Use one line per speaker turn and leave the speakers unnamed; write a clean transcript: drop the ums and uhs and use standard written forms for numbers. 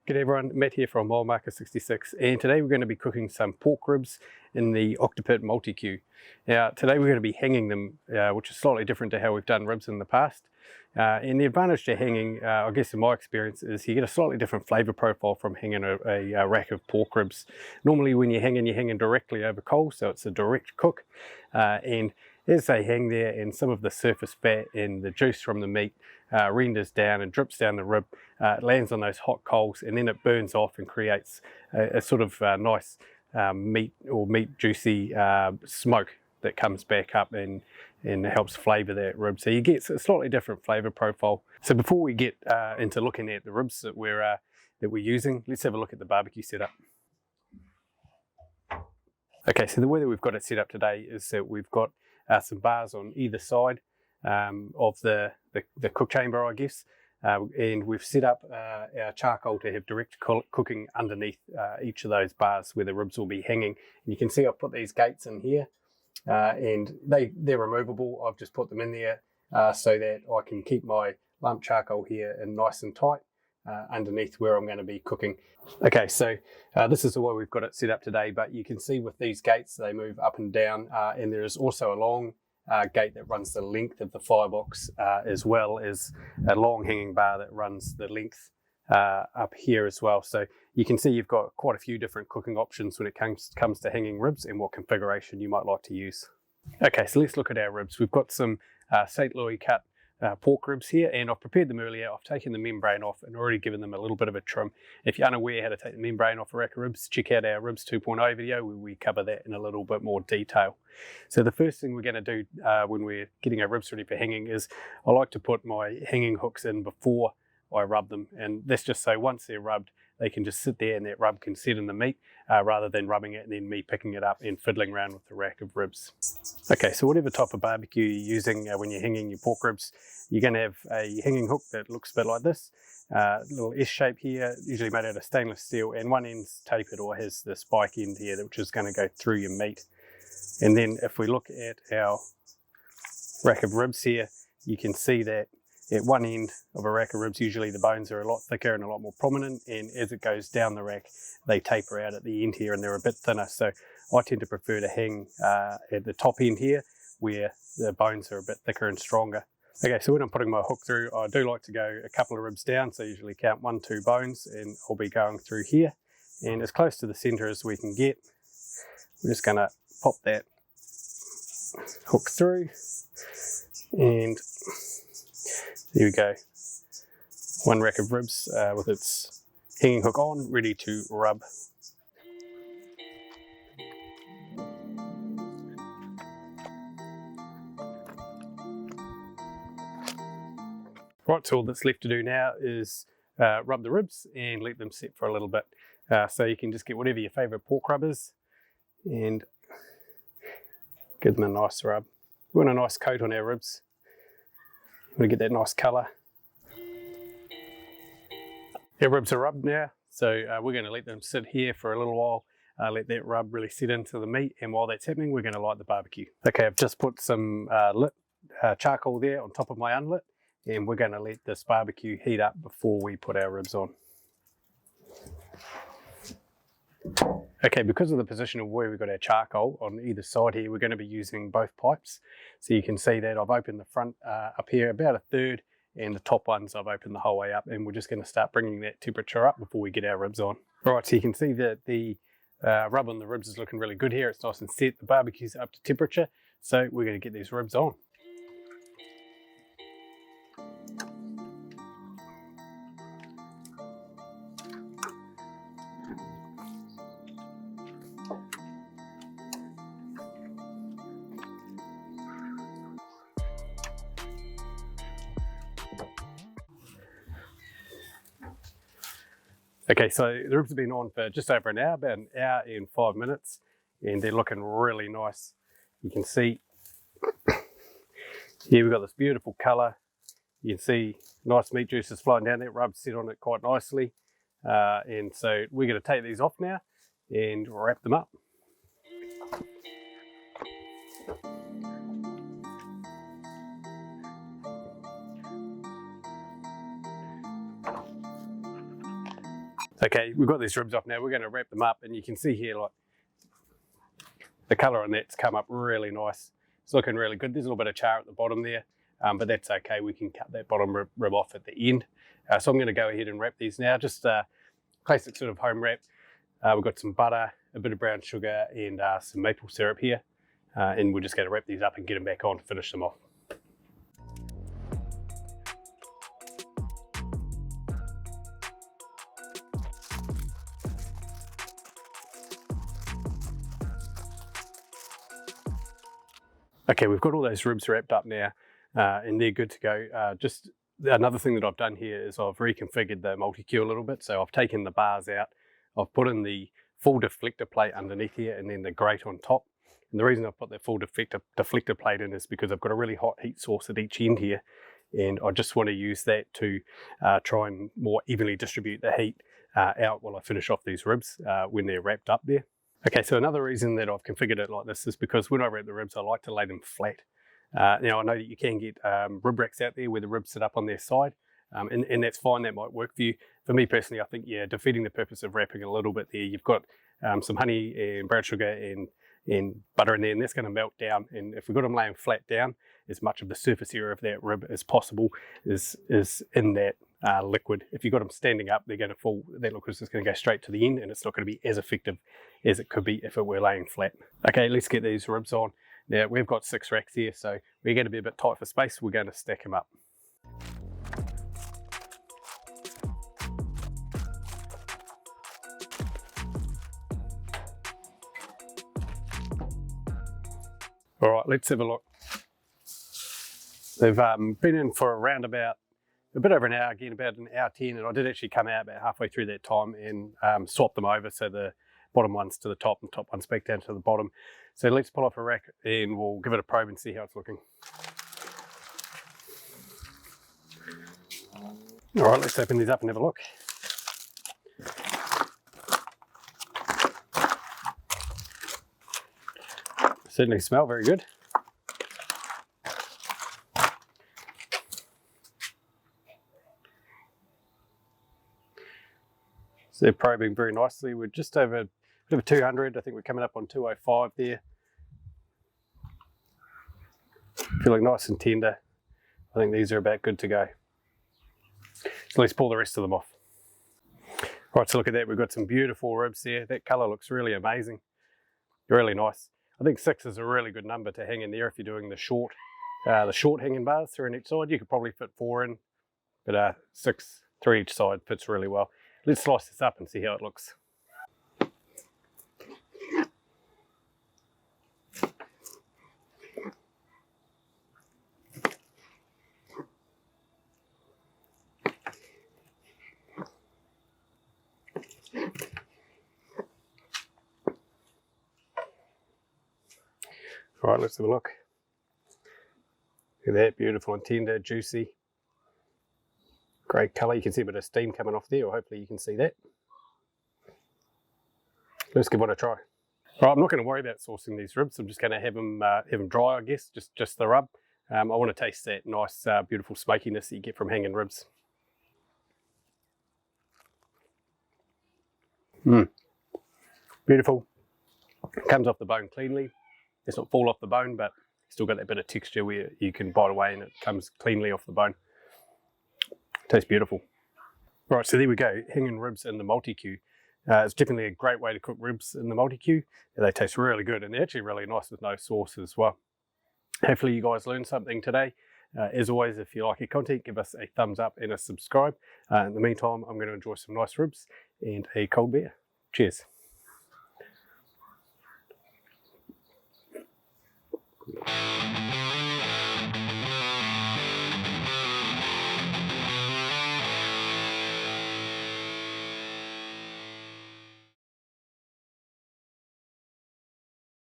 G'day everyone, Matt here from MileMarker66, and today we're going to be cooking some pork ribs in the Octopit MultiQ. Now today we're going to be hanging them, which is slightly different to how we've done ribs in the past. And the advantage to hanging, I guess in my experience, is you get a slightly different flavour profile from hanging a rack of pork ribs. Normally when you're hanging directly over coals, so it's a direct cook, and as they hang there and some of the surface fat and the juice from the meat renders down and drips down the rib, it lands on those hot coals and then it burns off and creates a sort of nice meat juicy smoke that comes back up and helps flavour that rib. So you get a slightly different flavour profile. So before we get into looking at the ribs that we're using, let's have a look at the barbecue setup. Okay, so the way that we've got it set up today is that we've got some bars on either side of the cook chamber, I guess, and we've set up our charcoal to have direct cooking underneath each of those bars where the ribs will be hanging. And you can see I've put these gates in here, and they're removable. I've just put them in there so that I can keep my lump charcoal here and nice and tight underneath where I'm going to be cooking. Okay, so this is the way we've got it set up today, but you can see with these gates they move up and down, and there is also a long gate that runs the length of the firebox, as well as a long hanging bar that runs the length up here as well. So you can see you've got quite a few different cooking options when it comes to hanging ribs and what configuration you might like to use. Okay, so let's look at our ribs. We've got some St. Louis cut pork ribs here, and I've prepared them earlier. I've taken the membrane off and already given them a little bit of a trim. If you're unaware how to take the membrane off a rack of ribs, check out our Ribs 2.0 video where we cover that in a little bit more detail. So the first thing we're going to do when we're getting our ribs ready for hanging is I like to put my hanging hooks in before I rub them, and that's just so once they're rubbed they can just sit there and that rub can sit in the meat rather than rubbing it and then me picking it up and fiddling around with the rack of ribs. Okay, so whatever type of barbecue you're using when you're hanging your pork ribs, you're going to have a hanging hook that looks a bit like this, little S shape here, usually made out of stainless steel, and one end's tapered or has the spike end here which is going to go through your meat. And then if we look at our rack of ribs here, you can see that at one end of a rack of ribs, usually the bones are a lot thicker and a lot more prominent, and as it goes down the rack, they taper out at the end here and they're a bit thinner. So I tend to prefer to hang at the top end here, where the bones are a bit thicker and stronger. Okay, so when I'm putting my hook through, I do like to go a couple of ribs down, so I usually count 1-2 bones, and I'll be going through here. And as close to the center as we can get, we're just gonna pop that hook through, and there we go. One rack of ribs with its hanging hook on, ready to rub. Right, so all that's left to do now is rub the ribs and let them sit for a little bit. So you can just get whatever your favourite pork rub is and give them a nice rub. We want a nice coat on our ribs. We get that nice colour. Our ribs are rubbed now, so we're going to let them sit here for a little while, let that rub really set into the meat, and while that's happening we're going to light the barbecue. Okay, I've just put some lit charcoal there on top of my unlit, and we're going to let this barbecue heat up before we put our ribs on. Okay, because of the position of where we've got our charcoal on either side here, we're going to be using both pipes. So you can see that I've opened the front up here about a third, and the top ones I've opened the whole way up, and we're just going to start bringing that temperature up before we get our ribs on. Alright, so you can see that the rub on the ribs is looking really good here. It's nice and set, the barbecue's up to temperature, so we're going to get these ribs on. Okay, so the ribs have been on for just over an hour, about an hour and 5 minutes, and they're looking really nice. You can see here we've got this beautiful colour. You can see nice meat juices flowing down there. Rubs sit on it quite nicely, and so we're going to take these off now and wrap them up. Okay, we've got these ribs off now. We're going to wrap them up, and you can see here, like, the colour on that's come up really nice. It's looking really good. There's a little bit of char at the bottom there, but that's okay. We can cut that bottom rib off at the end. So I'm going to go ahead and wrap these now. Just classic sort of home wrap. We've got some butter, a bit of brown sugar, and some maple syrup here. And we're just going to wrap these up and get them back on to finish them off. Okay, we've got all those ribs wrapped up now, and they're good to go. Just another thing that I've done here is I've reconfigured the MultiQ a little bit. So I've taken the bars out, I've put in the full deflector plate underneath here, and then the grate on top. And the reason I've put that full deflector plate in is because I've got a really hot heat source at each end here, and I just want to use that to try and more evenly distribute the heat out while I finish off these ribs when they're wrapped up there. Okay, so another reason that I've configured it like this is because when I wrap the ribs, I like to lay them flat. Now, I know that you can get rib racks out there where the ribs sit up on their side, and that's fine, that might work for you. For me personally, I think, yeah, defeating the purpose of wrapping a little bit there. You've got some honey and brown sugar and butter in there, and that's going to melt down. And if we've got them laying flat down, as much of the surface area of that rib as possible is in that liquid. If you've got them standing up, they're going to fall, that liquid is just going to go straight to the end, and it's not going to be as effective as it could be if it were laying flat. Okay, let's get these ribs on. Now, we've got 6 racks here, so we're going to be a bit tight for space. We're going to stack them up. All right, let's have a look. They've been in for around about a bit over an hour, again about an hour 10, and I did actually come out about halfway through that time and swap them over, so the bottom one's to the top and the top one's back down to the bottom. So let's pull off a rack and we'll give it a probe and see how it's looking. All right, let's open these up and have a look. Certainly smell very good. So they're probing very nicely. We're just over a bit of 200. I think we're coming up on 205 there. Feeling nice and tender. I think these are about good to go. So let's pull the rest of them off. Right, so look at that. We've got some beautiful ribs there. That colour looks really amazing. Really nice. I think 6 is a really good number to hang in there if you're doing the short hanging bars, 3 on each side. You could probably fit 4 in, but 6, 3 each side fits really well. Let's slice this up and see how it looks. All right, let's have a look. Look at that, beautiful and tender, juicy. Great colour. You can see a bit of steam coming off there, or hopefully you can see that. Let's give one a try. Right, I'm not going to worry about saucing these ribs. I'm just going to have them dry, I guess, just the rub. I want to taste that nice, beautiful smokiness that you get from Hangin ribs. Beautiful. Comes off the bone cleanly. It's not fall off the bone, but still got that bit of texture where you can bite away and it comes cleanly off the bone. Tastes beautiful. Right, so there we go, Hangin ribs in the MultiQ. It's definitely a great way to cook ribs in the MultiQ. They taste really good, and they're actually really nice with no sauce as well. Hopefully you guys learned something today. As always, if you like our content, give us a thumbs up and a subscribe. In the meantime, I'm going to enjoy some nice ribs and a cold beer. Cheers.